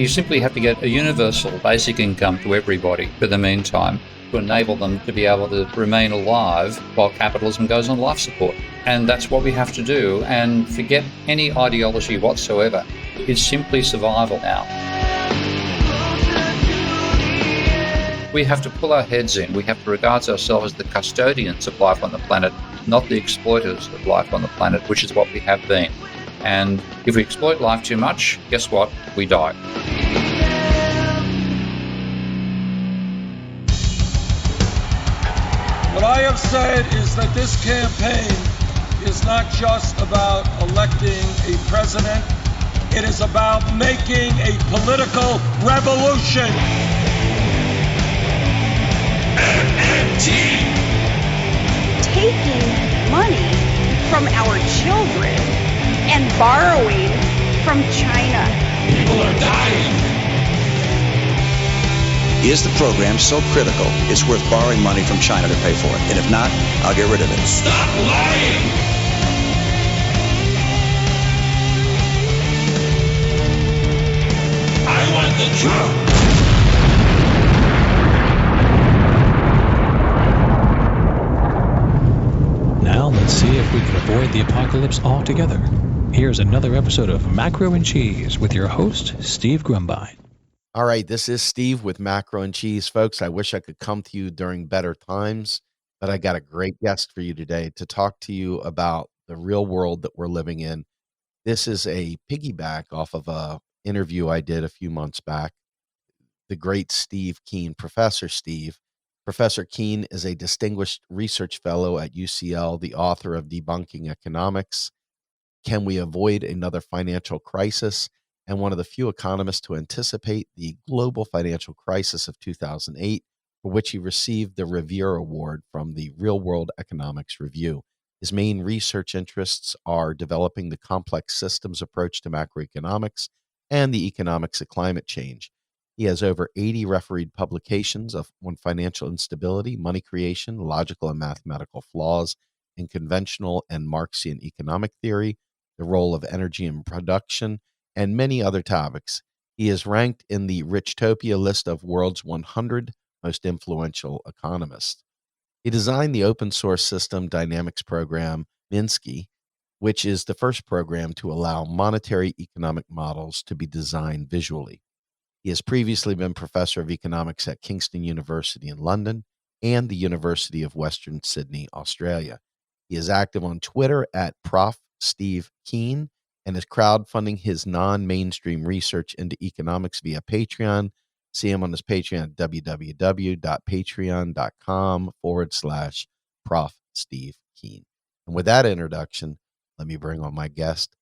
You simply have to get a universal basic income to everybody for the meantime to enable them to be able to remain alive while capitalism goes on life support. And that's what we have to do, and forget any ideology whatsoever. It's simply survival now. We have to pull our heads in. We have to regard ourselves as the custodians of life on the planet, not the exploiters of life on the planet, which is what we have been. And if we exploit life too much, guess what? We die. What I have said is that this campaign is not just about electing a president. It is about making a political revolution. MMT. Taking money from our children and borrowing from China. People are dying. Is the program so critical it's worth borrowing money from China to pay for it? And if not, I'll get rid of it. Stop lying! I want the truth! Now let's see if we can avoid the apocalypse altogether. Here's another episode of Macro and Cheese with your host, Steve Grumbine. All right, this is Steve with Macro and Cheese. Folks, I wish I could come to you during better times, but I got a great guest for you today to talk to you about the real world that we're living in. This is a piggyback off of a interview I did a few months back. The great Steve Keen, Professor Steve. Professor Keen is a distinguished research fellow at UCL, the author of Debunking Economics, Can We Avoid Another Financial Crisis? And one of the few economists to anticipate the global financial crisis of 2008, for which he received the Revere Award from the Real World Economics Review. His main research interests are developing the complex systems approach to macroeconomics and the economics of climate change. He has over 80 refereed publications on financial instability, money creation, logical and mathematical flaws in conventional and Marxian economic theory, the role of energy in production, and many other topics. He is ranked in the Richtopia list of world's 100 most influential economists. He designed the open source system dynamics program Minsky, which is the first program to allow monetary economic models to be designed visually. He has previously been professor of economics at Kingston University in London and the University of Western Sydney, Australia. He is active on Twitter at Prof. Steve Keen and is crowdfunding his non-mainstream research into economics via Patreon. See him on his Patreon at www.patreon.com/Prof. Steve Keen. And with that introduction, let me bring on my guest.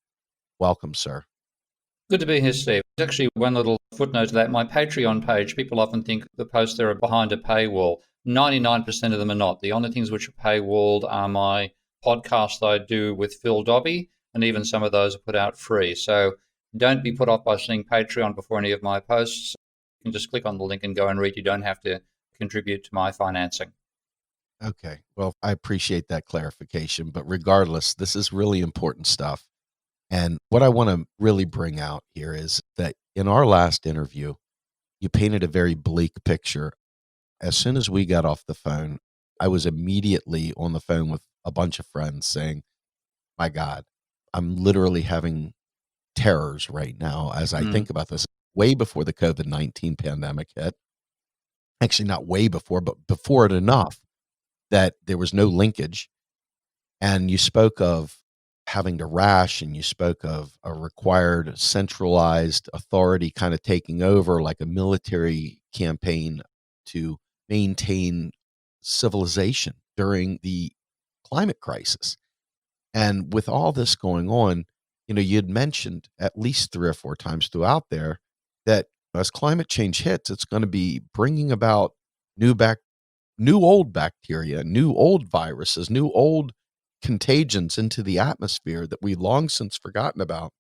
Welcome, sir. Good to be here, Steve. There's actually one little footnote to that. My Patreon page, people often think the posts there are behind a paywall. 99% of them are not. The only things which are paywalled are my podcasts that I do with Phil Dobbie, and even some of those are put out free. So don't be put off by seeing Patreon before any of my posts. You can just click on the link and go and read. You don't have to contribute to my financing. Okay. Well, I appreciate that clarification, but regardless, this is really important stuff. And what I want to really bring out here is that in our last interview, you painted a very bleak picture. As soon as we got off the phone, I was immediately on the phone with a bunch of friends saying, my God, I'm literally having terrors right now as I think about this. Way before the COVID-19 pandemic hit. Actually, not way before, but before it enough that there was no linkage. And you spoke of having to ration, and you spoke of a required centralized authority kind of taking over, like a military campaign to maintain civilization during the climate crisis. And with all this going on, you know, you'd mentioned at least 3 or 4 times throughout there that as climate change hits, it's going to be bringing about new old bacteria, new old viruses, new old contagions into the atmosphere that we long since forgotten about,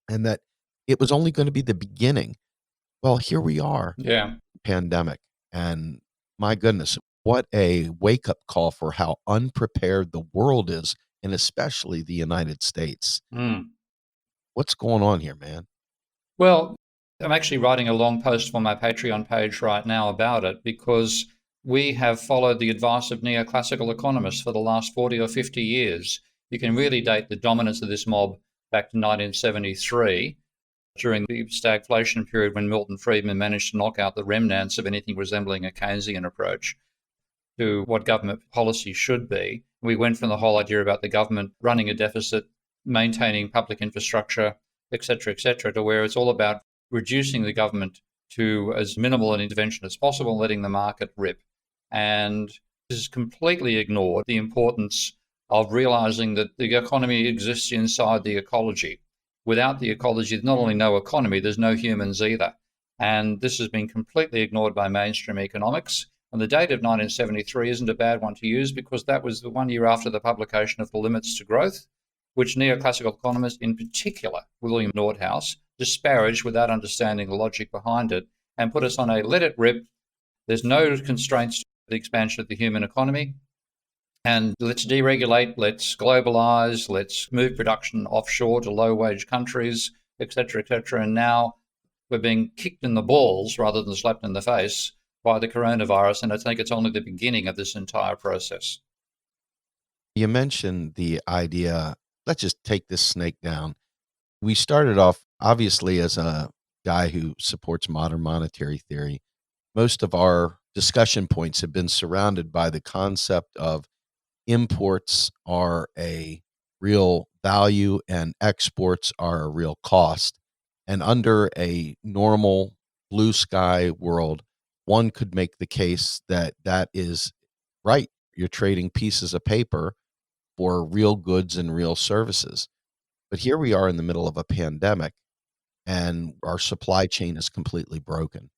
and that it was only going to be the beginning. Well, here we are, pandemic, and my goodness, what a wake-up call for how unprepared the world is, and especially the United States. What's going on here, man? Well, I'm actually writing a long post for my Patreon page right now about it because we have followed the advice of neoclassical economists for the last 40 or 50 years. You can really date the dominance of this mob back to 1973, during the stagflation period when Milton Friedman managed to knock out the remnants of anything resembling a Keynesian approach to what government policy should be. We went from the whole idea about the government running a deficit, maintaining public infrastructure, et cetera, to where it's all about reducing the government to as minimal an intervention as possible, letting the market rip. And this has completely ignored the importance of realizing that the economy exists inside the ecology. Without the ecology, there's not only no economy, there's no humans either. And this has been completely ignored by mainstream economics. And the date of 1973 isn't a bad one to use because that was the 1 year after the publication of The Limits to Growth, which neoclassical economists, in particular William Nordhaus, disparaged without understanding the logic behind it and put us on a let it rip. There's no constraints to the expansion of the human economy. And let's deregulate, let's globalize, let's move production offshore to low-wage countries, et cetera, And now we're being kicked in the balls rather than slapped in the face by the coronavirus, and I think it's only the beginning of this entire process. You mentioned the idea, let's just take this snake down. We started off, obviously, as a guy who supports modern monetary theory. Most of our discussion points have been surrounded by the concept of imports are a real value and exports are a real cost. And under a normal blue sky world, one could make the case that that is right. You're trading pieces of paper for real goods and real services. But here we are in the middle of a pandemic and our supply chain is completely broken.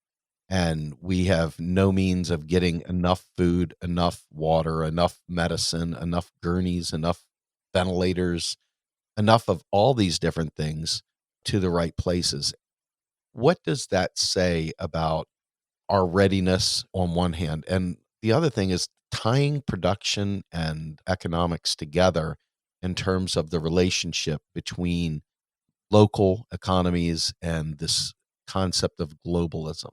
And we have no means of getting enough food, enough water, enough medicine, enough gurneys, enough ventilators, enough of all these different things to the right places. What does that say about our readiness on one hand? And the other thing is tying production and economics together in terms of the relationship between local economies and this concept of globalism.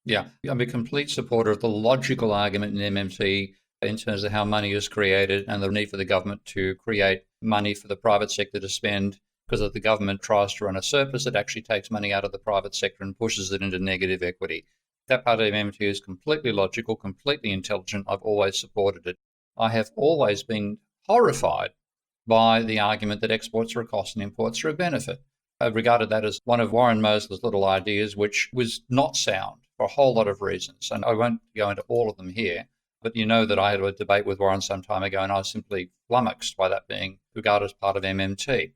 Yeah, I'm a complete supporter of the logical argument in MMT in terms of how money is created and the need for the government to create money for the private sector to spend, because if the government tries to run a surplus, it actually takes money out of the private sector and pushes it into negative equity. That part of MMT is completely logical, completely intelligent. I've always supported it. I have always been horrified by the argument that exports are a cost and imports are a benefit. I regarded that as one of Warren Mosley's little ideas, which was not sound for a whole lot of reasons. And I won't go into all of them here, but you know that I had a debate with Warren some time ago, and I was simply flummoxed by that being regarded as part of MMT.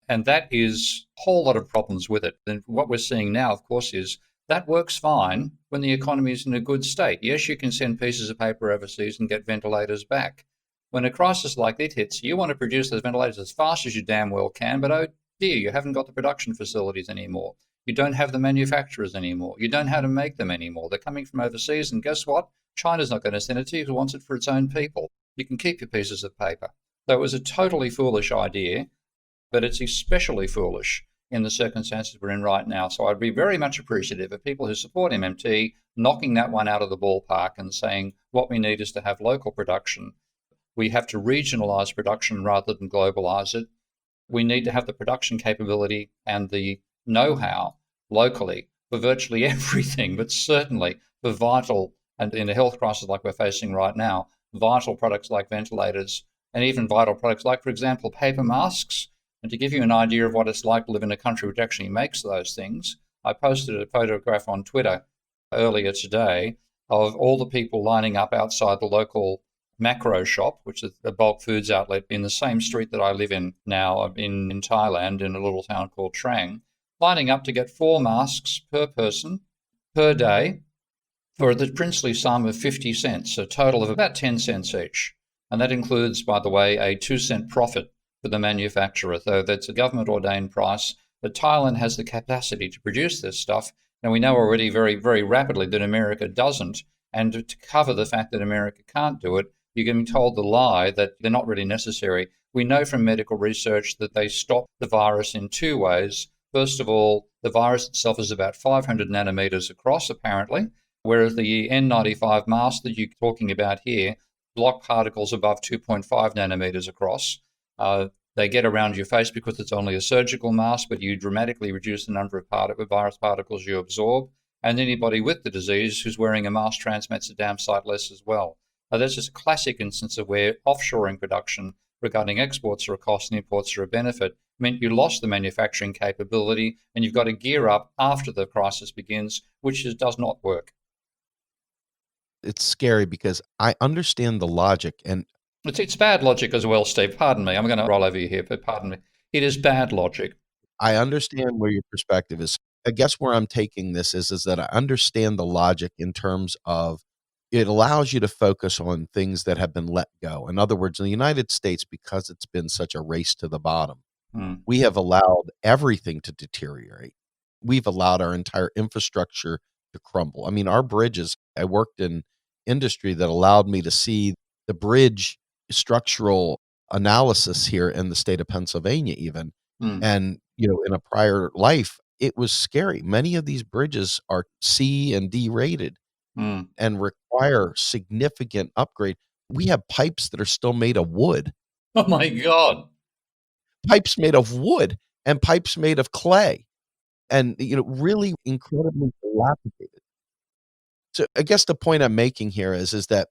And that is a whole lot of problems with it. And what we're seeing now, of course, is that works fine when the economy is in a good state. Yes, you can send pieces of paper overseas and get ventilators back. When a crisis like this hits, you want to produce those ventilators as fast as you damn well can, but oh dear, you haven't got the production facilities anymore. You don't have the manufacturers anymore. You don't know how to make them anymore. They're coming from overseas, and guess what? China's not going to send it to you because it wants it for its own people. You can keep your pieces of paper. So it was a totally foolish idea, but it's especially foolish in the circumstances we're in right now. So I'd be very much appreciative of people who support MMT knocking that one out of the ballpark and saying what we need is to have local production. We have to regionalize production rather than globalize it. We need to have the production capability and the know-how locally for virtually everything, but certainly for vital, and in a health crisis like we're facing right now, vital products like ventilators and even vital products like, for example, paper masks. And to give you an idea of what it's like to live in a country which actually makes those things, I posted a photograph on Twitter earlier today of all the people lining up outside the local Macro shop, which is a bulk foods outlet in the same street that I live in now in Thailand, in a little town called Trang, lining up to get 4 masks per person per day for the princely sum of 50 cents, a total of about 10 cents each. And that includes, by the way, a 2-cent profit for the manufacturer, though that's a government-ordained price. But Thailand has the capacity to produce this stuff, and we know already very, very rapidly that America doesn't. And to cover the fact that America can't do it, you're getting told the lie that they're not really necessary. We know from medical research that they stop the virus in 2 ways. First of all, the virus itself is about 500 nanometers across, apparently, whereas the N95 mask that you're talking about here block particles above 2.5 nanometers across. They get around your face because it's only a surgical mask, but you dramatically reduce the number of virus particles you absorb. And anybody with the disease who's wearing a mask transmits a damn sight less as well. That's just a classic instance of where offshoring production regarding exports are a cost and imports are a benefit meant you lost the manufacturing capability and you've got to gear up after the crisis begins, which does not work. It's scary because I understand the logic, and It's bad logic as well, Steve. Pardon me. I'm going to roll over you here, but pardon me. It is bad logic. I understand where your perspective is. I guess where I'm taking this is that I understand the logic in terms of it allows you to focus on things that have been let go. In other words, in the United States, because it's been such a race to the bottom, we have allowed everything to deteriorate. We've allowed our entire infrastructure to crumble. I mean, our bridges, I worked in industry that allowed me to see the bridge structural analysis here in the state of Pennsylvania even. And, in a prior life, it was scary. Many of these bridges are C and D rated and require significant upgrade. We have pipes that are still made of wood. Oh my God. Pipes made of wood and pipes made of clay and, really incredibly dilapidated. So I guess the point I'm making here is that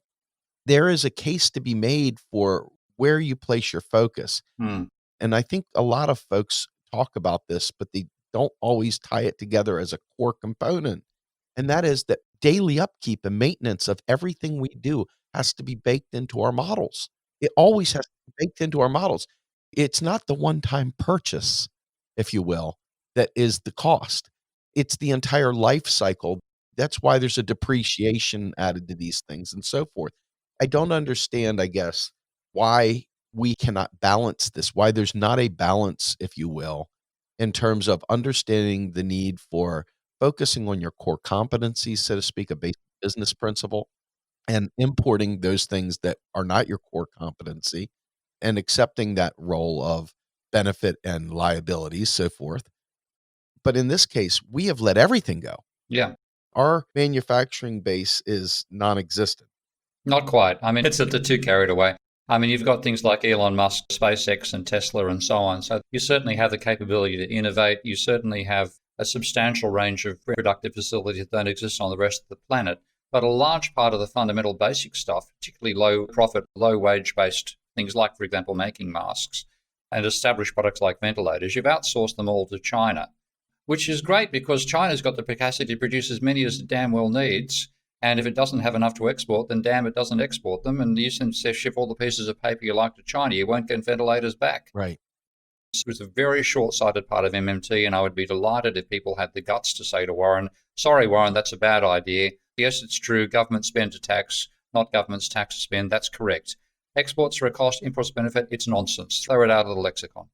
there is a case to be made for where you place your focus. And I think a lot of folks talk about this, but they don't always tie it together as a core component. And that is that daily upkeep and maintenance of everything we do has to be baked into our models. It always has to be baked into our models. It's not the one-time purchase, if you will, that is the cost. It's the entire life cycle. That's why there's a depreciation added to these things and so forth. I don't understand, I guess, why we cannot balance this, why there's not a balance, if you will, in terms of understanding the need for focusing on your core competencies, so to speak, a basic business principle, and importing those things that are not your core competency and accepting that role of benefit and liabilities, so forth. But in this case, we have let everything go. Yeah. Our manufacturing base is non-existent. Not quite. I mean, it's too carried away. I mean, you've got things like Elon Musk, SpaceX, and Tesla, and so on. So you certainly have the capability to innovate. You certainly have a substantial range of productive facilities that don't exist on the rest of the planet. But a large part of the fundamental basic stuff, particularly low profit, low wage based things like, for example, making masks and established products like ventilators, you've outsourced them all to China, which is great because China's got the capacity to produce as many as it damn well needs. And if it doesn't have enough to export, then damn, it doesn't export them. And you can ship all the pieces of paper you like to China. You won't get ventilators back. Right. It was a very short-sighted part of MMT, and I would be delighted if people had the guts to say to Warren, sorry, Warren, that's a bad idea. Yes, it's true. Government spend to tax, not government's tax to spend. That's correct. Exports are a cost, imports benefit. It's nonsense. Throw it out of the lexicon.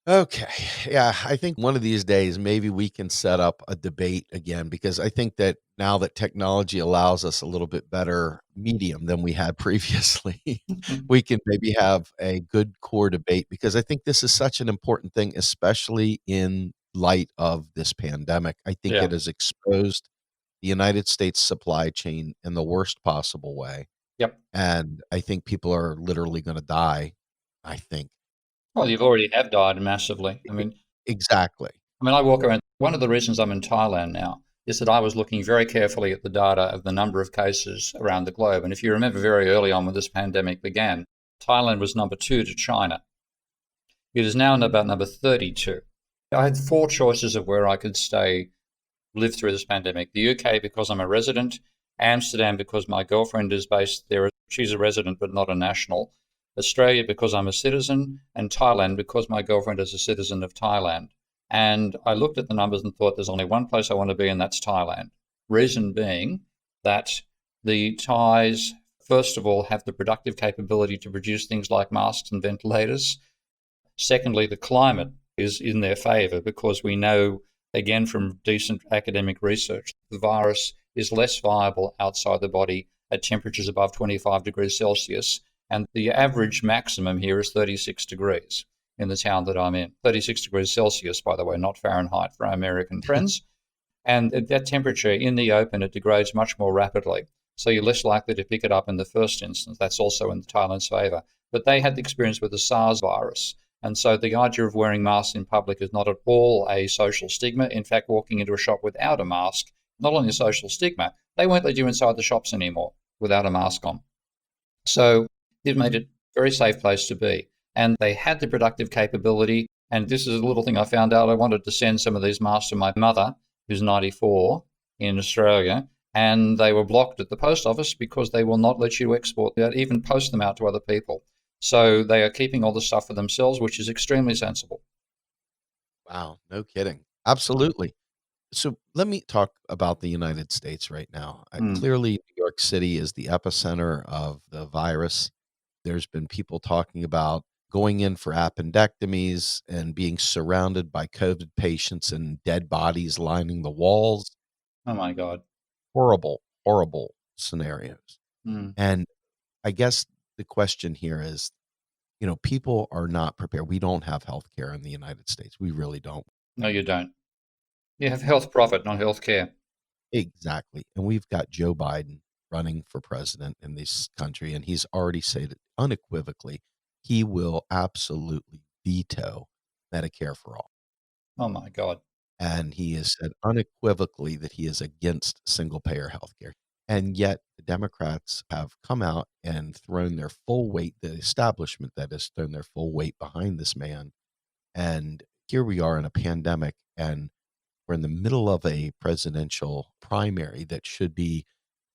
Okay. Yeah. I think one of these days, maybe we can set up a debate again, because I think that now that technology allows us a little bit better medium than we had previously, we can maybe have a good core debate, because I think this is such an important thing, especially in light of this pandemic. I think it has exposed the United States supply chain in the worst possible way. Yep. And I think people are literally going to die, I think. Well, you've already have died massively. I mean, exactly. I mean, I walk around. One of the reasons I'm in Thailand now is that I was looking very carefully at the data of the number of cases around the globe. And if you remember very early on when this pandemic began, Thailand was number 2 to China. It is now about number 32. I had 4 choices of where I could stay, live through this pandemic. The UK because I'm a resident, Amsterdam because my girlfriend is based there. She's a resident but not a national. Australia because I'm a citizen, and Thailand because my girlfriend is a citizen of Thailand. And I looked at the numbers and thought there's only one place I want to be, and that's Thailand. Reason being that the Thais, first of all, have the productive capability to produce things like masks and ventilators. Secondly, the climate is in their favor because we know, again, from decent academic research, the virus is less viable outside the body at temperatures above 25 degrees Celsius. And the average maximum here is 36 degrees. in the town that I'm in. 36 degrees Celsius, by the way, not Fahrenheit for our American friends. And at that temperature in the open, it degrades much more rapidly. So you're less likely to pick it up in the first instance. That's also in Thailand's favor. But they had the experience with the SARS virus. And so the idea of wearing masks in public is not at all a social stigma. In fact, walking into a shop without a mask, not only a social stigma, they won't let you inside the shops anymore without a mask on. So it made it a very safe place to be. And they had the productive capability. And this is a little thing I found out. I wanted to send some of these masks to my mother, who's 94 in Australia, and they were blocked at the post office because they will not let you export that, even post them out to other people. So they are keeping all the stuff for themselves, which is extremely sensible. Wow, no kidding. Absolutely. So let me talk about the United States right now. Clearly, New York City is the epicenter of the virus. There's been people talking about going in for appendectomies and being surrounded by COVID patients and dead bodies lining the walls. Oh my God. Horrible, horrible scenarios. Mm. And I guess the question here is, people are not prepared. We don't have health care in the United States. We really don't. No, you don't. You have health profit, not health care. Exactly. And we've got Joe Biden running for president in this country, and he's already said unequivocally he will absolutely veto Medicare for all. Oh my God. And he has said unequivocally that he is against single payer health care. And yet the Democrats have come out and thrown their full weight, the establishment that has thrown their full weight behind this man. And here we are in a pandemic, and we're in the middle of a presidential primary that should be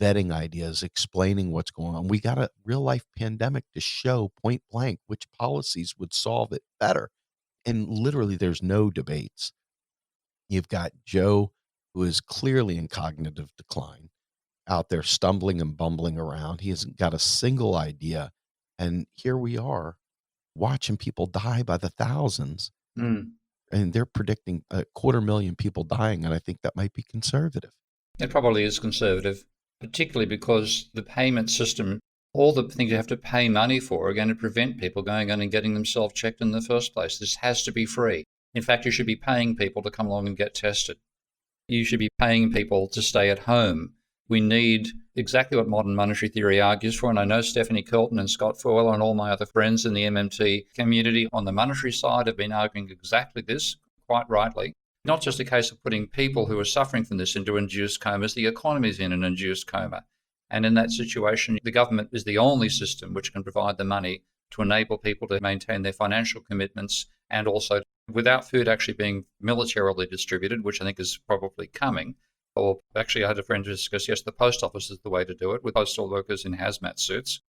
vetting ideas, explaining what's going on. We got a real life pandemic to show point blank which policies would solve it better. And literally, there's no debates. You've got Joe, who is clearly in cognitive decline, out there stumbling and bumbling around. He hasn't got a single idea. And here we are watching people die by the thousands. Mm. And they're predicting 250,000 people dying. And I think that might be conservative. It probably is conservative, particularly because the payment system, all the things you have to pay money for are going to prevent people going on and getting themselves checked in the first place. This has to be free. In fact, you should be paying people to come along and get tested. You should be paying people to stay at home. We need exactly what modern monetary theory argues for, and I know Stephanie Kelton and Scott Foyle and all my other friends in the MMT community on the monetary side have been arguing exactly this, quite rightly. Not just a case of putting people who are suffering from this into induced comas, the economy is in an induced coma. And in that situation, the government is the only system which can provide the money to enable people to maintain their financial commitments, and also without food actually being militarily distributed, which I think is probably coming. Or actually, I had a friend discuss, yes, the post office is the way to do it, with postal workers in hazmat suits.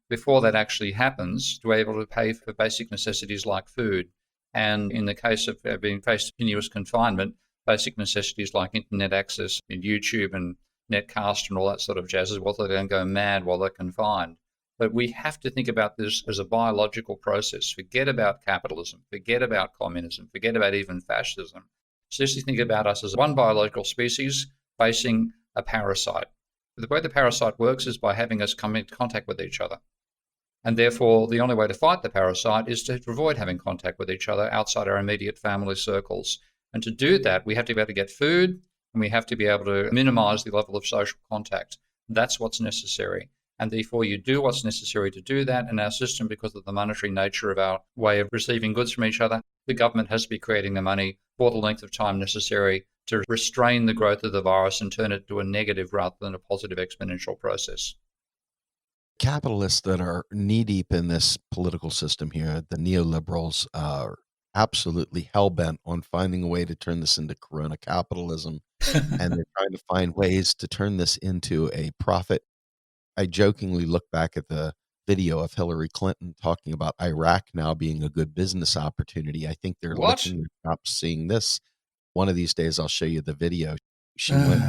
Before that actually happens, to be able to pay for basic necessities like food. And in the case of being faced with continuous confinement, basic necessities like internet access and YouTube and Netcast and all that sort of jazz, as well, so they don't go mad while they're confined. But we have to think about this as a biological process. Forget about capitalism, forget about communism, forget about even fascism. Seriously think about us as one biological species facing a parasite. The way the parasite works is by having us come into contact with each other. And therefore, the only way to fight the parasite is to avoid having contact with each other outside our immediate family circles. And to do that, we have to be able to get food, and we have to be able to minimize the level of social contact. That's what's necessary. And therefore, you do what's necessary to do that in our system because of the monetary nature of our way of receiving goods from each other. The government has to be creating the money for the length of time necessary to restrain the growth of the virus and turn it to a negative rather than a positive exponential process. Capitalists that are knee-deep in this political system here, the neoliberals, are absolutely hell-bent on finding a way to turn this into corona capitalism, and they're trying to find ways to turn this into a profit. I jokingly look back at the video of Hillary Clinton talking about Iraq now being a good business opportunity. I think they're licking their chops seeing this. One of these days, I'll show you the video. She went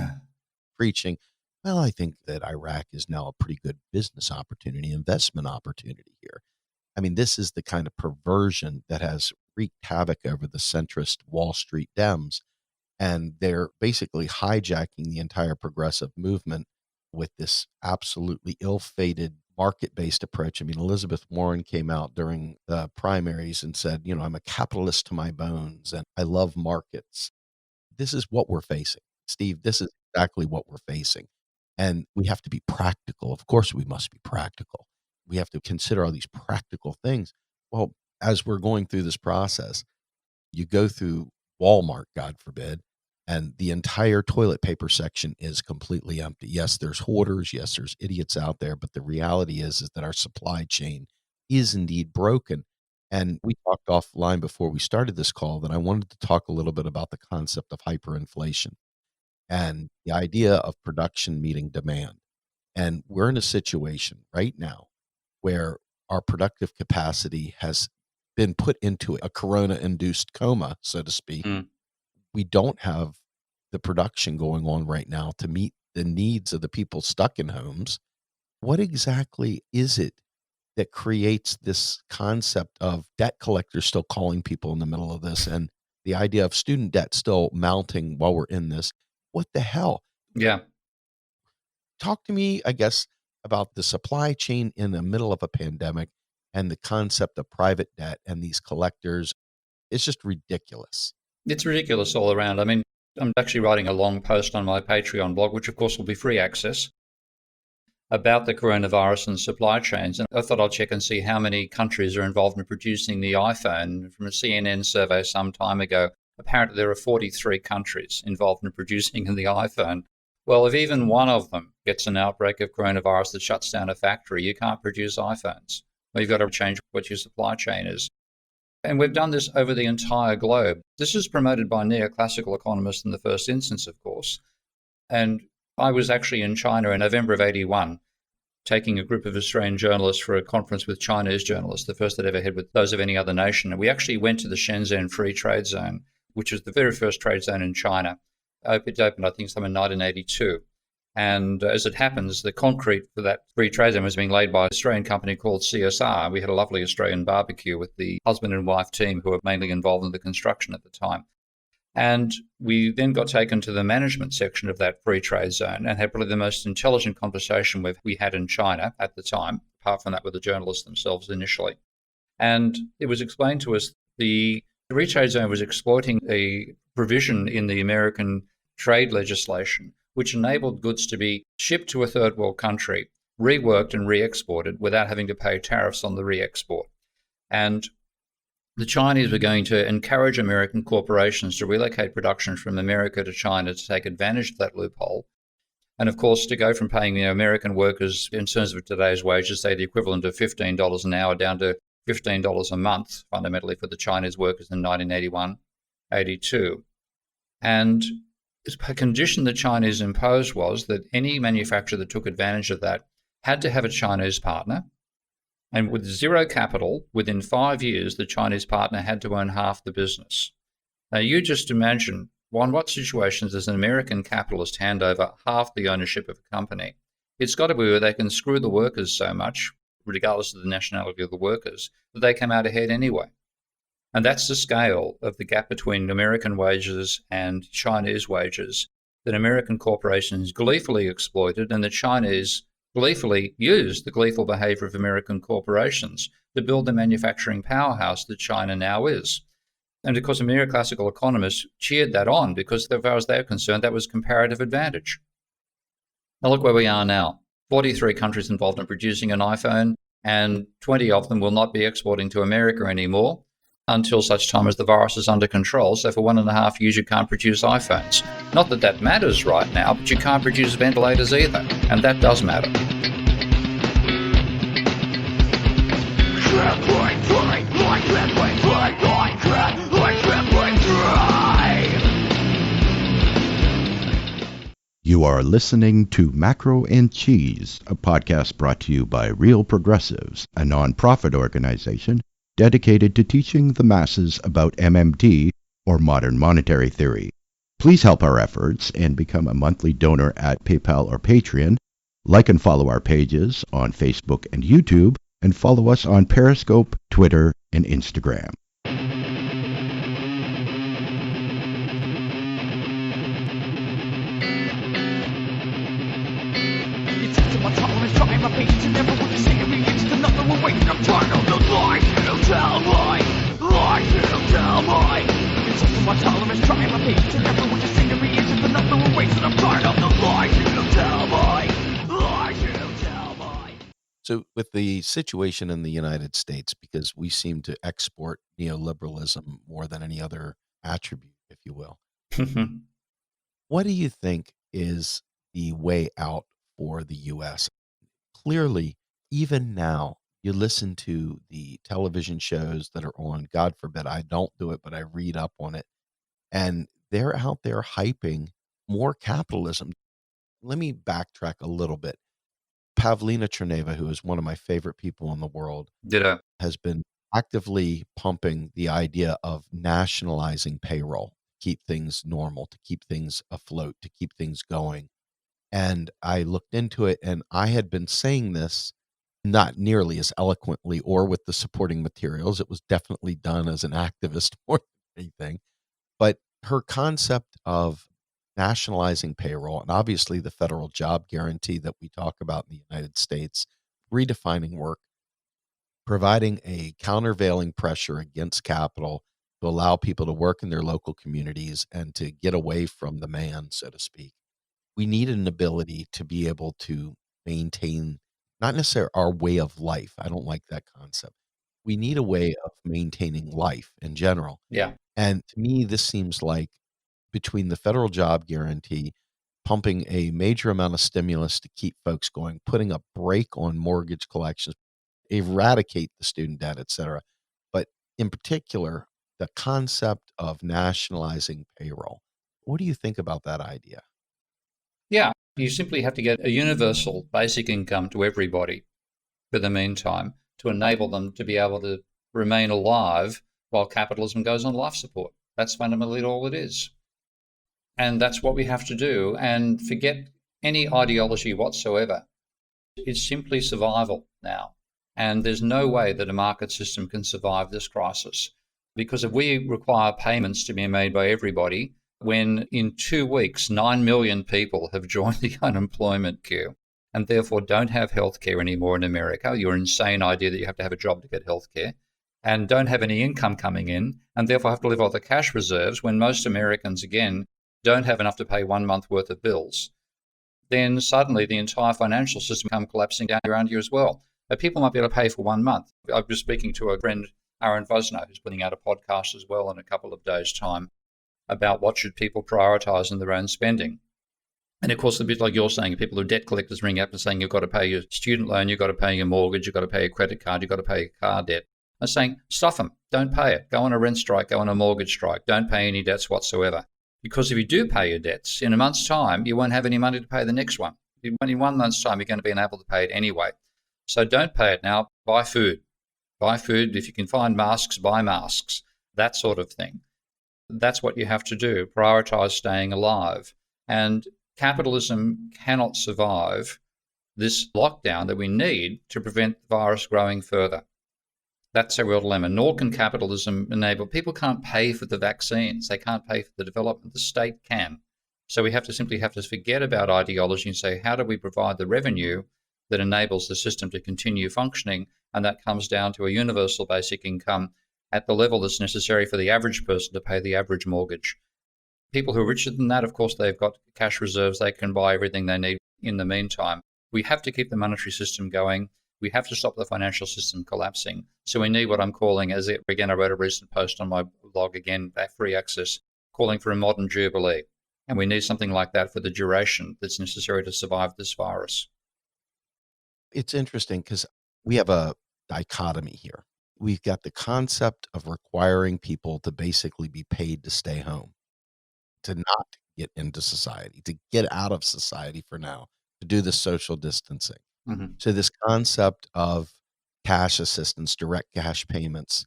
preaching, well, I think that Iraq is now a pretty good business opportunity, investment opportunity here. I mean, this is the kind of perversion that has wreaked havoc over the centrist Wall Street Dems. And they're basically hijacking the entire progressive movement with this absolutely ill-fated market-based approach. I mean, Elizabeth Warren came out during the primaries and said, I'm a capitalist to my bones and I love markets. This is what we're facing, Steve. This is exactly what we're facing. And we have to be practical. Of course, we must be practical. We have to consider all these practical things. Well, as we're going through this process, you go through Walmart, God forbid, and the entire toilet paper section is completely empty. Yes, there's hoarders. Yes, there's idiots out there. But the reality is that our supply chain is indeed broken. And we talked offline before we started this call that I wanted to talk a little bit about the concept of hyperinflation and the idea of production meeting demand. And we're in a situation right now where our productive capacity has been put into a corona-induced coma, so to speak. We don't have the production going on right now to meet the needs of the people stuck in homes. What exactly is it that creates this concept of debt collectors still calling people in the middle of this and the idea of student debt still mounting while we're in this? What the hell? Yeah. Talk to me, I guess, about the supply chain in the middle of a pandemic and the concept of private debt and these collectors. It's just ridiculous. It's ridiculous all around. I mean, I'm actually writing a long post on my Patreon blog, which of course will be free access, about the coronavirus and supply chains. And I thought I'd check and see how many countries are involved in producing the iPhone. From a CNN survey some time ago, apparently there are 43 countries involved in producing the iPhone. Well, if even one of them gets an outbreak of coronavirus that shuts down a factory, you can't produce iPhones. Well, you've got to change what your supply chain is. And we've done this over the entire globe. This is promoted by neoclassical economists in the first instance, of course. And I was actually in China in November of 81, taking a group of Australian journalists for a conference with Chinese journalists, the first that ever had with those of any other nation. And we actually went to the Shenzhen Free Trade Zone, which was the very first trade zone in China. It opened, I think, in 1982. And as it happens, the concrete for that free trade zone was being laid by an Australian company called CSR. We had a lovely Australian barbecue with the husband and wife team who were mainly involved in the construction at the time. And we then got taken to the management section of that free trade zone and had probably the most intelligent conversation we had in China at the time, apart from that with the journalists themselves initially. And it was explained to us the free trade zone was exploiting a provision in the American trade legislation which enabled goods to be shipped to a third world country, reworked and re-exported without having to pay tariffs on the re-export. And the Chinese were going to encourage American corporations to relocate production from America to China to take advantage of that loophole. And of course, to go from paying American workers, in terms of today's wages, say the equivalent of $15 an hour, down to $15 a month, fundamentally, for the Chinese workers in 1981, 82. And a condition the Chinese imposed was that any manufacturer that took advantage of that had to have a Chinese partner. And with zero capital, within 5 years, the Chinese partner had to own half the business. Now, you just imagine, what situations does an American capitalist hand over half the ownership of a company? It's got to be where they can screw the workers so much, regardless of the nationality of the workers, that they come out ahead anyway. And that's the scale of the gap between American wages and Chinese wages that American corporations gleefully exploited, and the Chinese gleefully used the gleeful behavior of American corporations to build the manufacturing powerhouse that China now is. And of course, neoclassical economists cheered that on because, as far as they're concerned, that was comparative advantage. Now look where we are now. 43 countries involved in producing an iPhone, and 20 of them will not be exporting to America anymore until such time as the virus is under control. So for 1.5 years, you can't produce iPhones. Not that that matters right now, but you can't produce ventilators either, and that does matter. You are listening to Macro and Cheese, a podcast brought to you by Real Progressives, a nonprofit organization dedicated to teaching the masses about MMT, or modern monetary theory. Please help our efforts and become a monthly donor at PayPal or Patreon. Like and follow our pages on Facebook and YouTube, and follow us on Periscope, Twitter, and Instagram. My tolerance, trying my patience, and never would you say awake, I'm tired of the lies you tell me. Lies you tell me. It's just my tolerance, trying my peace. And after what you say to me is just another waste. And I'm tired of the lies you tell me. Lies you tell me. So, with the situation in the United States, because we seem to export neoliberalism more than any other attribute, if you will, what do you think is the way out for the US? Clearly, even now, you listen to the television shows that are on, God forbid, I don't do it, but I read up on it, and they're out there hyping more capitalism. Let me backtrack a little bit. Pavlina Trineva, who is one of my favorite people in the world, Ditto. has been actively pumping the idea of nationalizing payroll, keep things normal, to keep things afloat, to keep things going. And I looked into it, and I had been saying this not nearly as eloquently or with the supporting materials. It was definitely done as an activist more than anything. But her concept of nationalizing payroll, and obviously the federal job guarantee that we talk about in the United States, redefining work, providing a countervailing pressure against capital to allow people to work in their local communities and to get away from the man, so to speak. We need an ability to be able to maintain not necessarily our way of life. I don't like that concept. We need a way of maintaining life in general. Yeah. And to me, this seems like between the federal job guarantee, pumping a major amount of stimulus to keep folks going, putting a brake on mortgage collections, eradicate the student debt, et cetera. But in particular, the concept of nationalizing payroll. What do you think about that idea? Yeah. You simply have to get a universal basic income to everybody for the meantime to enable them to be able to remain alive while capitalism goes on life support. That's fundamentally all it is. And that's what we have to do. And forget any ideology whatsoever. It's simply survival now. And there's no way that a market system can survive this crisis. Because if we require payments to be made by everybody, when in 2 weeks, 9 million people have joined the unemployment queue and therefore don't have health care anymore in America, your insane idea that you have to have a job to get health care, and don't have any income coming in, and therefore have to live off the cash reserves when most Americans, again, don't have enough to pay 1 month worth of bills, then suddenly the entire financial system come collapsing down around you as well. But people might be able to pay for 1 month. I was speaking to a friend, Aaron Vosno, who's putting out a podcast as well in a couple of days' time about what should people prioritize in their own spending. And of course, a bit like you're saying, people who are debt collectors ring up and saying you've got to pay your student loan, you've got to pay your mortgage, you've got to pay your credit card, you've got to pay your car debt. I'm saying, stuff them. Don't pay it. Go on a rent strike, go on a mortgage strike. Don't pay any debts whatsoever. Because if you do pay your debts, in a month's time, you won't have any money to pay the next one. In 1 month's time, you're going to be unable to pay it anyway. So don't pay it now. Buy food. Buy food. If you can find masks, buy masks. That sort of thing. That's what you have to do. Prioritize staying alive. And capitalism cannot survive this lockdown that we need to prevent the virus growing further. That's a real dilemma. Nor can capitalism enable. People can't pay for the vaccines. They can't pay for the development. The state can. So we have to simply forget about ideology and say, how do we provide the revenue that enables the system to continue functioning? And that comes down to a universal basic income at the level that's necessary for the average person to pay the average mortgage. People who are richer than that, of course, they've got cash reserves. They can buy everything they need in the meantime. We have to keep the monetary system going. We have to stop the financial system collapsing. So we need what I'm calling, again, I wrote a recent post on my blog, again, free access, calling for a modern jubilee. And we need something like that for the duration that's necessary to survive this virus. It's interesting because we have a dichotomy here. We've got the concept of requiring people to basically be paid to stay home, to not get into society, to get out of society for now, to do the social distancing. Mm-hmm. So this concept of cash assistance, direct cash payments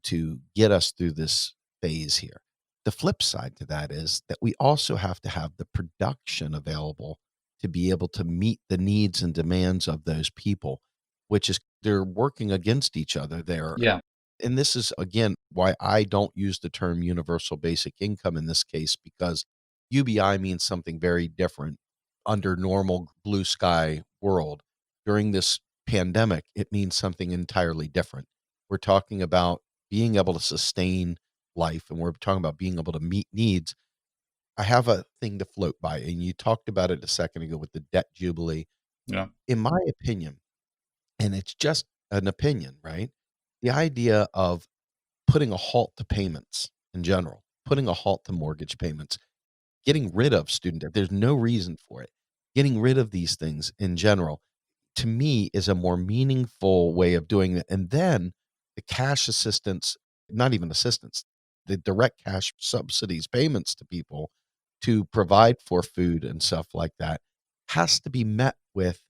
to get us through this phase here. The flip side to that is that we also have to have the production available to be able to meet the needs and demands of those people, which is they're working against each other there. Yeah. And this is, again, why I don't use the term universal basic income in this case, because UBI means something very different under normal blue sky world. During this pandemic, it means something entirely different. We're talking about being able to sustain life, and we're talking about being able to meet needs. I have a thing to float by, and you talked about it a second ago with the debt jubilee. Yeah. In my opinion, and it's just an opinion, right? The idea of putting a halt to payments in general, putting a halt to mortgage payments, getting rid of student debt, there's no reason for it. Getting rid of these things in general, to me, is a more meaningful way of doing it. And then the cash assistance, not even assistance, the direct cash subsidies, payments to people to provide for food and stuff like that has to be met with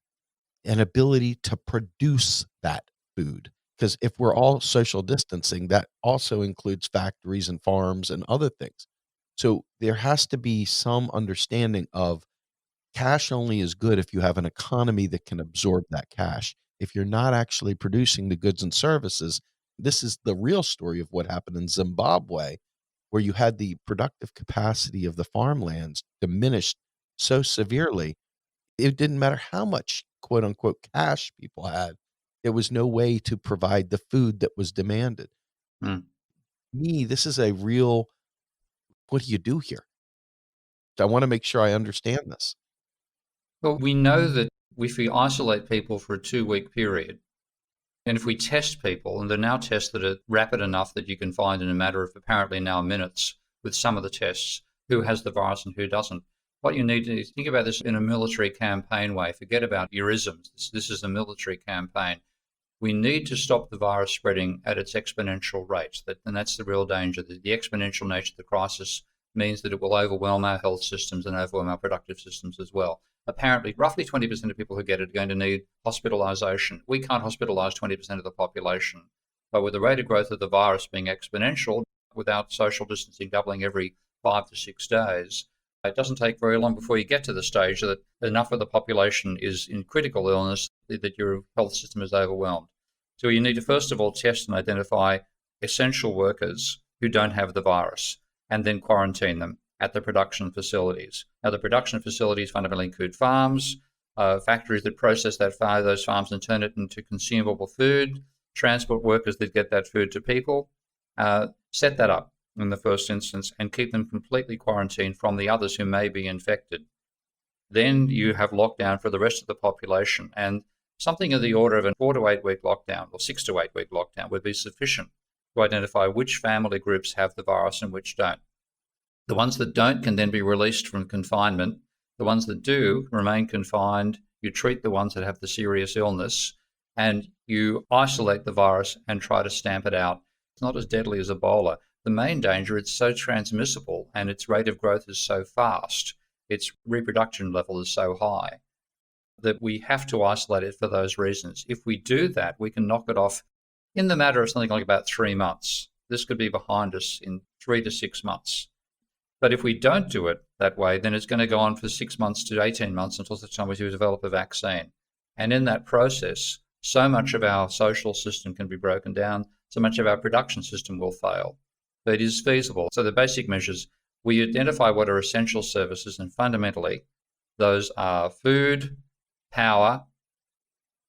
an ability to produce that food. Because if we're all social distancing, that also includes factories and farms and other things. So there has to be some understanding of cash only is good if you have an economy that can absorb that cash. If you're not actually producing the goods and services, this is the real story of what happened in Zimbabwe, where you had the productive capacity of the farmlands diminished so severely it didn't matter how much quote unquote cash people had. There was no way to provide the food that was demanded. Mm. Me, this is a real, what do you do here? I want to make sure I understand this. Well, we know that if we isolate people for a 2-week period, and if we test people, and they're now tests that are rapid enough that you can find in a matter of apparently now minutes with some of the tests who has the virus and who doesn't. What you need to think about this in a military campaign way. Forget about your isms. This is a military campaign. We need to stop the virus spreading at its exponential rate. And that's the real danger. The exponential nature of the crisis means that it will overwhelm our health systems and overwhelm our productive systems as well. Apparently, roughly 20% of people who get it are going to need hospitalization. We can't hospitalize 20% of the population. But with the rate of growth of the virus being exponential, without social distancing doubling every 5 to 6 days, it doesn't take very long before you get to the stage that enough of the population is in critical illness that your health system is overwhelmed. So you need to first of all test and identify essential workers who don't have the virus and then quarantine them at the production facilities. Now, the production facilities fundamentally include farms, factories that process those farms and turn it into consumable food, transport workers that get that food to people. Set that up in the first instance and keep them completely quarantined from the others who may be infected. Then you have lockdown for the rest of the population, and something of the order of a 4 to 8 week lockdown or 6 to 8 week lockdown would be sufficient to identify which family groups have the virus and which don't. The ones that don't can then be released from confinement. The ones that do remain confined. You treat the ones that have the serious illness and you isolate the virus and try to stamp it out. It's not as deadly as Ebola. The main danger, it's so transmissible and its rate of growth is so fast, its reproduction level is so high that we have to isolate it for those reasons. If we do that, we can knock it off in the matter of something like about 3 months. This could be behind us in 3 to 6 months. But if we don't do it that way, then it's going to go on for 6 months to 18 months until the time we develop a vaccine. And in that process, so much of our social system can be broken down, so much of our production system will fail. But it is feasible. So the basic measures, we identify what are essential services, and fundamentally, those are food, power,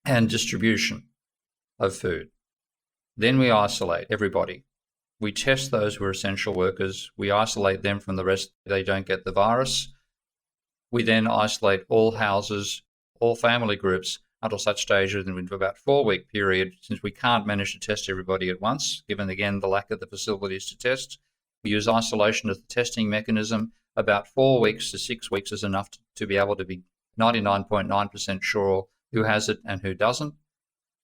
and distribution of food. Then we isolate everybody. We test those who are essential workers. We isolate them from the rest. They don't get the virus. We then isolate all houses, all family groups until such stage that in about 4-week period, since we can't manage to test everybody at once, given again the lack of the facilities to test, we use isolation as the testing mechanism. About 4 weeks to 6 weeks is enough to be able to be 99.9% sure who has it and who doesn't.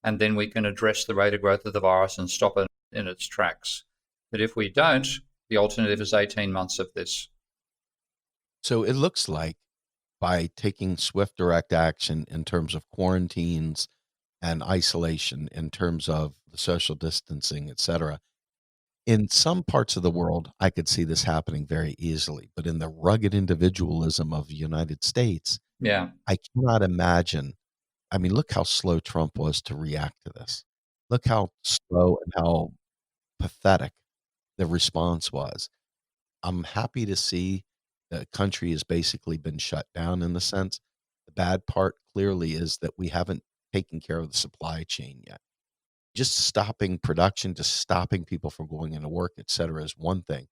And then we can address the rate of growth of the virus and stop it in its tracks. But if we don't, the alternative is 18 months of this. So it looks like by taking swift, direct action in terms of quarantines and isolation, in terms of the social distancing, et cetera, in some parts of the world, I could see this happening very easily. But in the rugged individualism of the United States, Yeah. I cannot imagine. I mean, look how slow Trump was to react to this. Look how slow and how pathetic the response was. I'm happy to see the country has basically been shut down in the sense. The bad part clearly is that we haven't taking care of the supply chain yet. Just stopping production, just stopping people from going into work, et cetera, is one thing.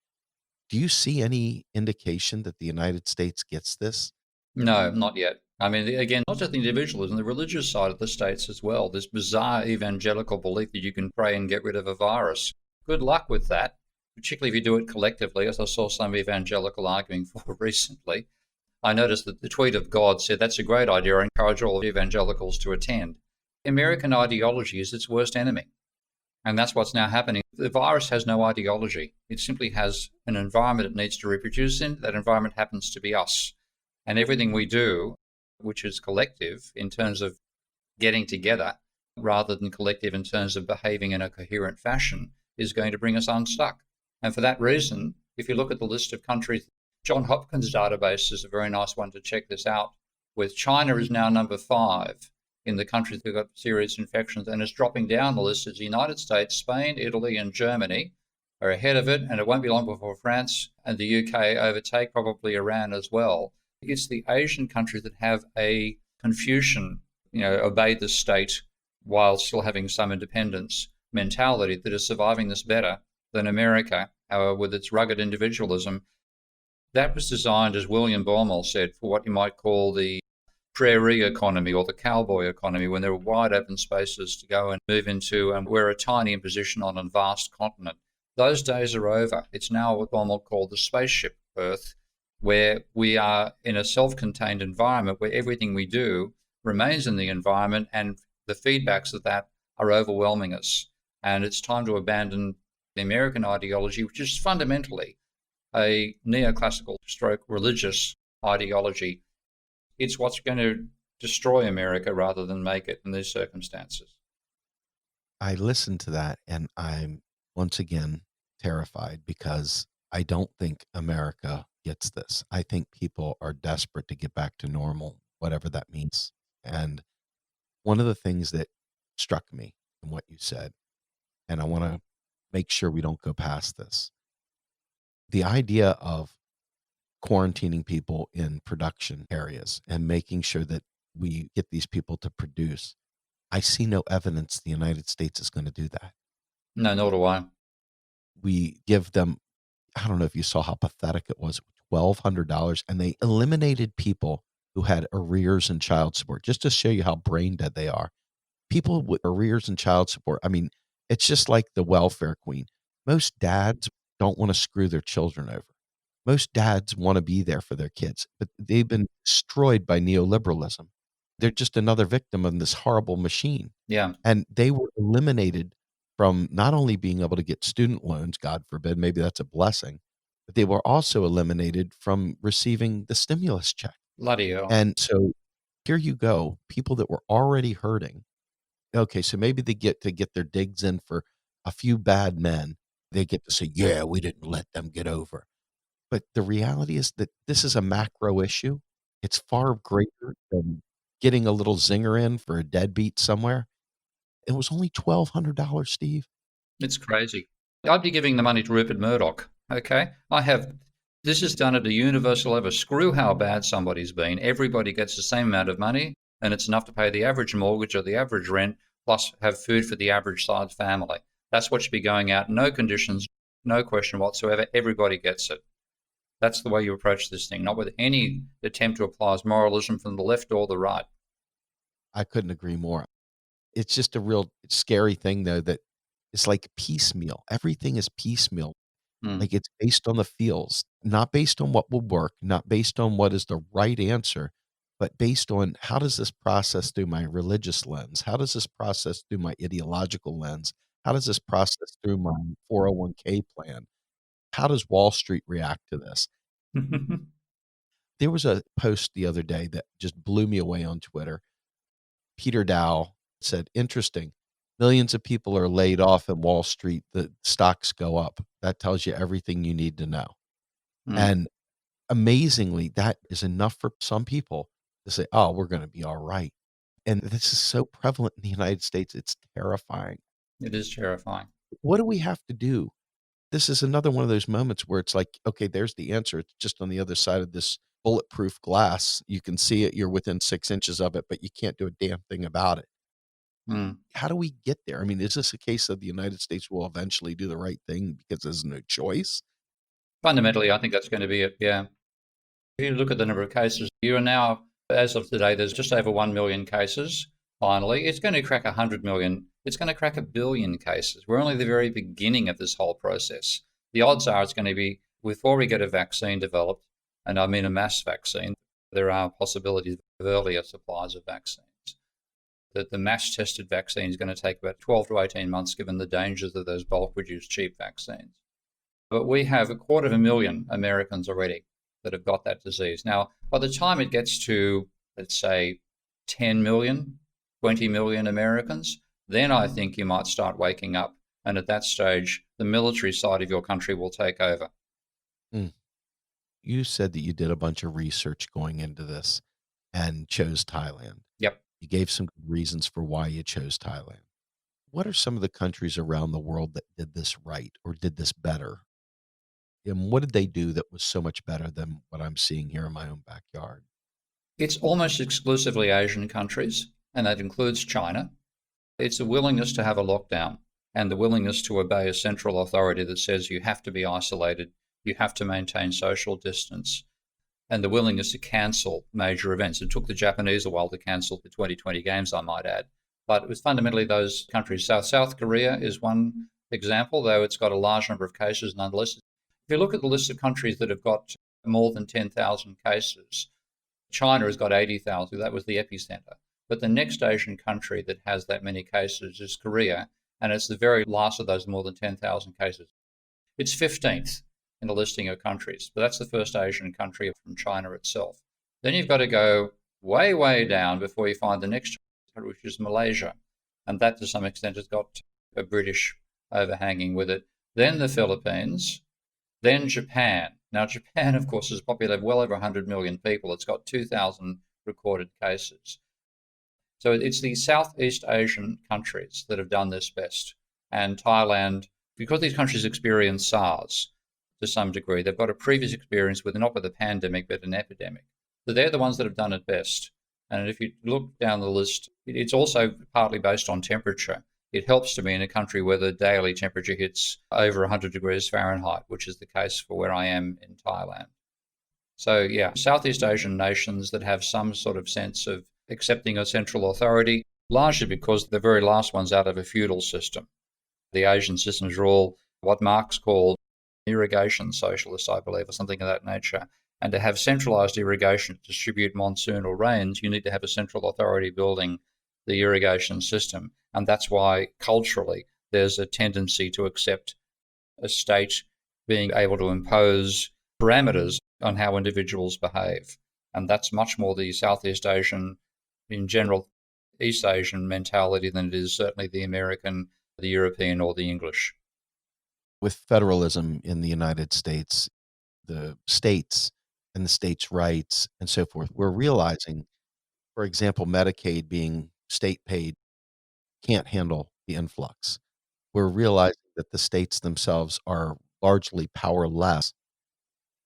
Do you see any indication that the United States gets this? No, not yet. I mean, again, not just the individualism, the religious side of the states as well. This bizarre evangelical belief that you can pray and get rid of a virus. Good luck with that, particularly if you do it collectively, as I saw some evangelical arguing for recently. I noticed that the tweet of God said, "That's a great idea. I encourage all evangelicals to attend." American ideology is its worst enemy. And that's what's now happening. The virus has no ideology. It simply has an environment it needs to reproduce in. That environment happens to be us. And everything we do, which is collective in terms of getting together rather than collective in terms of behaving in a coherent fashion, is going to bring us unstuck. And for that reason, if you look at the list of countries, John Hopkins' database is a very nice one to check this out, with China is now number 5 in the countries that have got serious infections, and it's dropping down the list as the United States, Spain, Italy, and Germany are ahead of it, and it won't be long before France and the UK overtake probably Iran as well. It's the Asian countries that have a Confucian, obey the state while still having some independence mentality that is surviving this better than America, with its rugged individualism. That was designed, as William Baumol said, for what you might call the prairie economy or the cowboy economy, when there are wide open spaces to go and move into, and we're a tiny imposition on a vast continent. Those days are over. It's now what Baumol called the spaceship Earth, where we are in a self-contained environment where everything we do remains in the environment, and the feedbacks of that are overwhelming us. And it's time to abandon the American ideology, which is fundamentally a neoclassical stroke religious ideology. It's what's going to destroy America rather than make it in these circumstances. I listen to that and I'm once again terrified because I don't think America gets this. I think people are desperate to get back to normal, whatever that means. And one of the things that struck me in what you said, and I want to make sure we don't go past this, the idea of quarantining people in production areas and making sure that we get these people to produce. I see no evidence the United States is going to do that. No, nor do I. We give them, I don't know if you saw how pathetic it was, $1,200, and they eliminated people who had arrears in child support, just to show you how brain dead they are. People with arrears in child support, I mean, it's just like the welfare queen. Most dads don't want to screw their children over. Most dads want to be there for their kids, but they've been destroyed by neoliberalism. They're just another victim of this horrible machine. Yeah. And they were eliminated from not only being able to get student loans, God forbid, maybe that's a blessing, but they were also eliminated from receiving the stimulus check. Bloody hell. And so here you go, people that were already hurting. Okay, so maybe they get to get their digs in for a few bad men. They get to say, yeah, we didn't let them get over. But the reality is that this is a macro issue. It's far greater than getting a little zinger in for a deadbeat somewhere. It was only $1,200, Steve. It's crazy. I'd be giving the money to Rupert Murdoch. Okay. This is done at a universal level. Screw how bad somebody's been. Everybody gets the same amount of money, and it's enough to pay the average mortgage or the average rent, plus have food for the average sized family. That's what should be going out. No conditions, no question whatsoever. Everybody gets it. That's the way you approach this thing, not with any attempt to apply moralism from the left or the right. I couldn't agree more. It's just a real scary thing, though, that it's like piecemeal. Everything is piecemeal. Like it's based on the feels, not based on what will work, not based on what is the right answer, but based on how does this process through my religious lens? How does this process through my ideological lens? How does this process through my 401k plan? How does Wall Street react to this? There was a post the other day that just blew me away on Twitter. Peter Dow said, interesting. Millions of people are laid off in Wall Street. The stocks go up. That tells you everything you need to know. And amazingly, that is enough for some people to say, oh, we're going to be all right. And this is so prevalent in the United States. It's terrifying. It is terrifying. What do we have to do? This is another one of those moments where it's like, okay, there's the answer. It's just on the other side of this bulletproof glass. You can see it. You're within 6 inches of it, but you can't do a damn thing about it. Mm. How do we get there? I mean, is this a case of the United States will eventually do the right thing because there's no choice? Fundamentally, I think that's going to be it. Yeah. If you look at the number of cases, you are now, as of today, there's just over 1 million cases. Finally, it's going to crack 100 million. It's going to crack 1 billion cases. We're only at the very beginning of this whole process. The odds are it's going to be, before we get a vaccine developed, and I mean a mass vaccine, there are possibilities of earlier supplies of vaccines. That the mass tested vaccine is going to take about 12 to 18 months, given the dangers of those bulk produced cheap vaccines. But we have 250,000 Americans already that have got that disease. Now, by the time it gets to, let's say, 10 million, 20 million Americans, then I think you might start waking up. And at that stage, the military side of your country will take over. Mm. You said that you did a bunch of research going into this and chose Thailand. Yep. You gave some reasons for why you chose Thailand. What are some of the countries around the world that did this right or did this better? And what did they do that was so much better than what I'm seeing here in my own backyard? It's almost exclusively Asian countries, and that includes China. It's a willingness to have a lockdown and the willingness to obey a central authority that says you have to be isolated, you have to maintain social distance, and the willingness to cancel major events. It took the Japanese a while to cancel the 2020 games, I might add. But it was fundamentally those countries. South Korea is one example, though it's got a large number of cases nonetheless. If you look at the list of countries that have got more than 10,000 cases, China has got 80,000. That was the epicenter. But the next Asian country that has that many cases is Korea, and it's the very last of those more than 10,000 cases. It's 15th in the listing of countries, but that's the first Asian country from China itself. Then you've got to go way, way down before you find the next country, which is Malaysia. And that, to some extent, has got a British overhanging with it. Then the Philippines, then Japan. Now, Japan, of course, is populated well over 100 million people. It's got 2,000 recorded cases. So it's the Southeast Asian countries that have done this best. And Thailand, because these countries experienced SARS to some degree, they've got a previous experience with not with a pandemic, but an epidemic. So they're the ones that have done it best. And if you look down the list, it's also partly based on temperature. It helps to be in a country where the daily temperature hits over 100 degrees Fahrenheit, which is the case for where I am in Thailand. So, yeah, Southeast Asian nations that have some sort of sense of accepting a central authority, largely because the very last one's out of a feudal system. The Asian systems are all what Marx called irrigation socialists, I believe, or something of that nature. And to have centralized irrigation to distribute monsoonal rains, you need to have a central authority building the irrigation system. And that's why culturally there's a tendency to accept a state being able to impose parameters on how individuals behave. And that's much more the Southeast Asian, in general, East Asian mentality than it is certainly the American, the European, or the English. With federalism in the United States, the states and the states' rights and so forth, we're realizing, for example, Medicaid being state paid can't handle the influx. We're realizing that the states themselves are largely powerless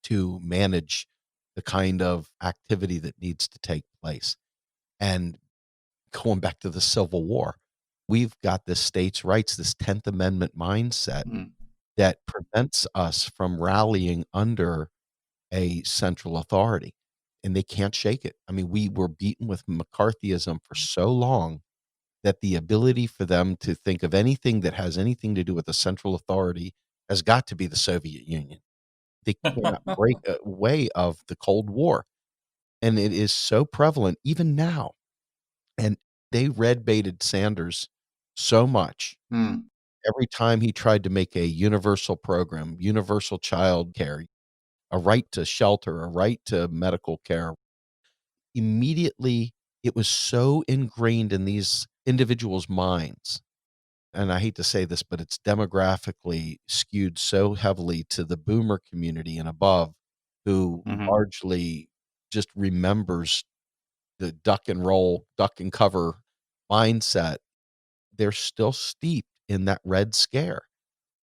to manage the kind of activity that needs to take place. And going back to the Civil War, we've got this states' rights, this 10th Amendment mindset Mm. that prevents us from rallying under a central authority, and they can't shake it. I mean, we were beaten with McCarthyism for so long that the ability for them to think of anything that has anything to do with a central authority has got to be the Soviet Union. They cannot break away of the Cold War, and it is so prevalent even now. And they red baited Sanders so much. Mm. Every time he tried to make a universal program, universal child care, a right to shelter, a right to medical care, immediately it was so ingrained in these individuals' minds. And I hate to say this, but it's demographically skewed so heavily to the boomer community and above, who Mm-hmm. largely just remembers the duck and roll, duck and cover mindset. They're still steeped in that Red Scare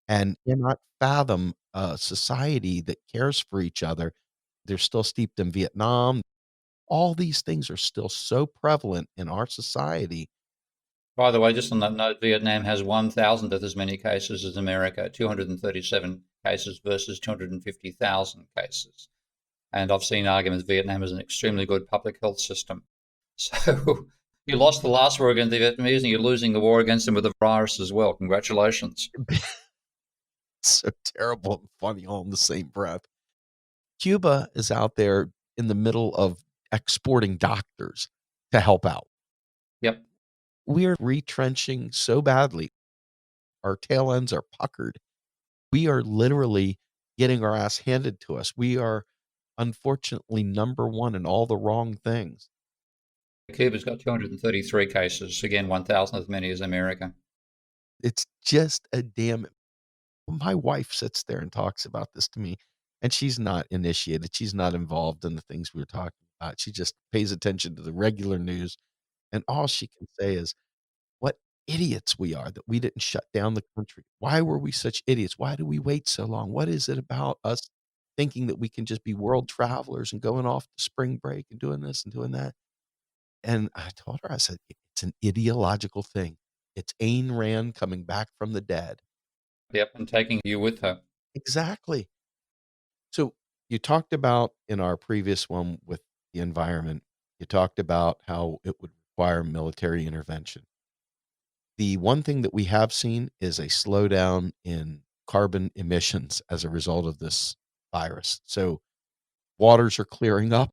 and cannot fathom a society that cares for each other. They're still steeped in Vietnam. All these things are still so prevalent in our society. By the way, just on that note, Vietnam has 1,000th of as many cases as America, 237 cases versus 250,000 cases. And I've seen arguments Vietnam is an extremely good public health system. So you lost the last war against the Vietnamese and you're losing the war against them with the virus as well. Congratulations. So terrible and funny all in the same breath. Cuba is out there in the middle of exporting doctors to help out. Yep. We are retrenching so badly. Our tail ends are puckered. We are literally getting our ass handed to us. We are unfortunately number one in all the wrong things. Cuba's got 233 cases, again, 1,000 as many as America. It's just a damn. My wife sits there and talks about this to me, and she's not initiated. She's not involved in the things we were talking about. She just pays attention to the regular news, and all she can say is, what idiots we are that we didn't shut down the country. Why were we such idiots? Why do we wait so long? What is it about us thinking that we can just be world travelers and going off to spring break and doing this and doing that? And I told her, I said, it's an ideological thing. It's Ayn Rand coming back from the dead. Yep, and taking you with her. Exactly. So you talked about in our previous one with the environment, you talked about how it would require military intervention. The one thing that we have seen is a slowdown in carbon emissions as a result of this virus. So waters are clearing up.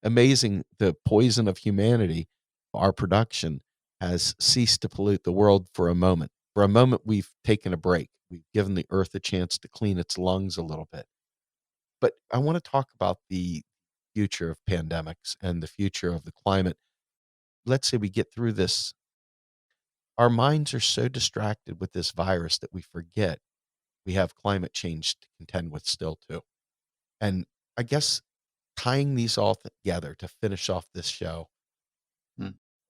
Amazing, the poison of humanity, our production, has ceased to pollute the world for a moment. For a moment, we've taken a break. We've given the earth a chance to clean its lungs a little bit. But I want to talk about the future of pandemics and the future of the climate. Let's say we get through this. Our minds are so distracted with this virus that we forget we have climate change to contend with still too. And I guess tying these all together to finish off this show,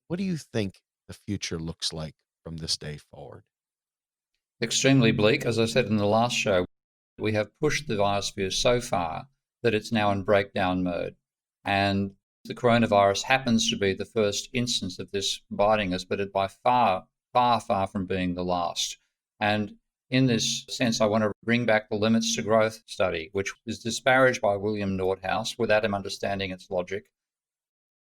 what do you think the future looks like from this day forward? Extremely bleak. As I said in the last show, we have pushed the biosphere so far that it's now in breakdown mode. And the coronavirus happens to be the first instance of this biting us, but it by far, far, far from being the last. And in this sense, I want to bring back the limits to growth study, which was disparaged by William Nordhaus without him understanding its logic.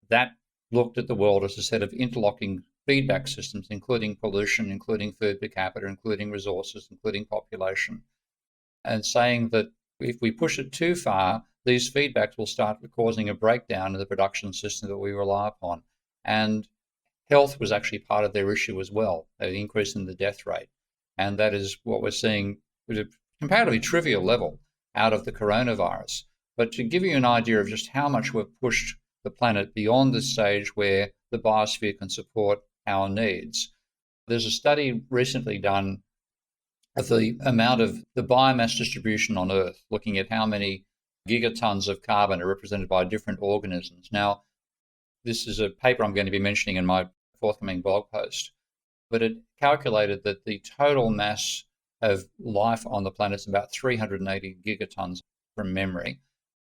That looked at the world as a set of interlocking feedback systems, including pollution, including food per capita, including resources, including population, and saying that if we push it too far, these feedbacks will start causing a breakdown in the production system that we rely upon. And health was actually part of their issue as well, an increase in the death rate. And that is what we're seeing at a comparatively trivial level out of the coronavirus. But to give you an idea of just how much we've pushed the planet beyond the stage where the biosphere can support our needs, there's a study recently done of the amount of the biomass distribution on Earth, looking at how many gigatons of carbon are represented by different organisms. Now, this is a paper I'm going to be mentioning in my forthcoming blog post, but it calculated that the total mass of life on the planet is about 380 gigatons from memory.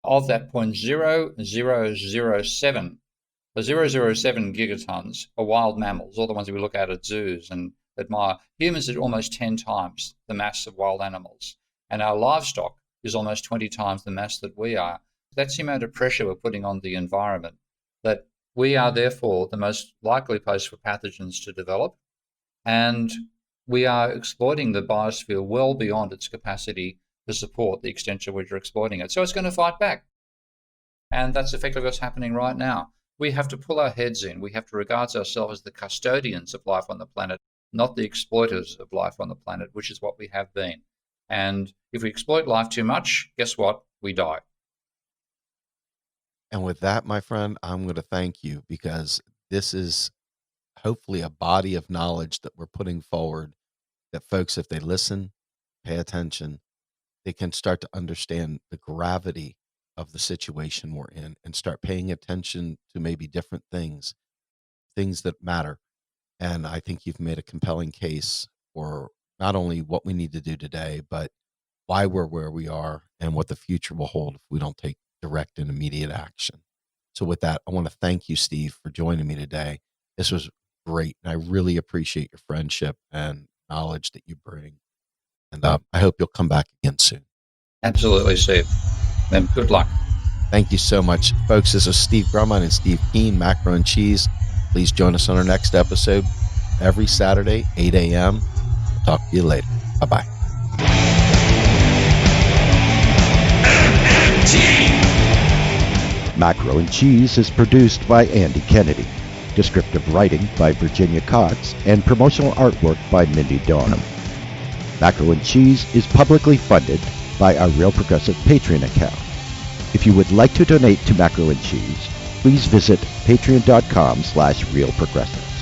Of that, 0.0007, the 007 gigatons are wild mammals, all the ones that we look at zoos and admire. Humans are almost 10 times the mass of wild animals, and our livestock is almost 20 times the mass that we are. That's the amount of pressure we're putting on the environment, that we are therefore the most likely place for pathogens to develop, and we are exploiting the biosphere well beyond its capacity to support the extent to which we're exploiting it. So it's going to fight back. And that's effectively what's happening right now. We have to pull our heads in. We have to regard ourselves as the custodians of life on the planet, not the exploiters of life on the planet, which is what we have been. And if we exploit life too much, guess what? We die. And with that, my friend, I'm going to thank you, because this is hopefully a body of knowledge that we're putting forward that folks, if they listen, pay attention, they can start to understand the gravity of the situation we're in and start paying attention to maybe different things that matter. And I think you've made a compelling case for not only what we need to do today, but why we're where we are and what the future will hold if we don't take direct and immediate action. So with that, I want to thank you, Steve, for joining me today. This was great. And I really appreciate your friendship and knowledge that you bring. And I hope you'll come back again soon. Absolutely, Steve. And good luck. Thank you so much. Folks, this is Steve Grumbine and Steve Keen, Macro and Cheese. Please join us on our next episode every Saturday, 8 a.m. I'll talk to you later. Bye-bye. Macro and Cheese is produced by Andy Kennedy. Descriptive writing by Virginia Cox and promotional artwork by Mindy Donham. Macro and Cheese is publicly funded by our Real Progressive Patreon account. If you would like to donate to Macro and Cheese, please visit patreon.com/realprogressive.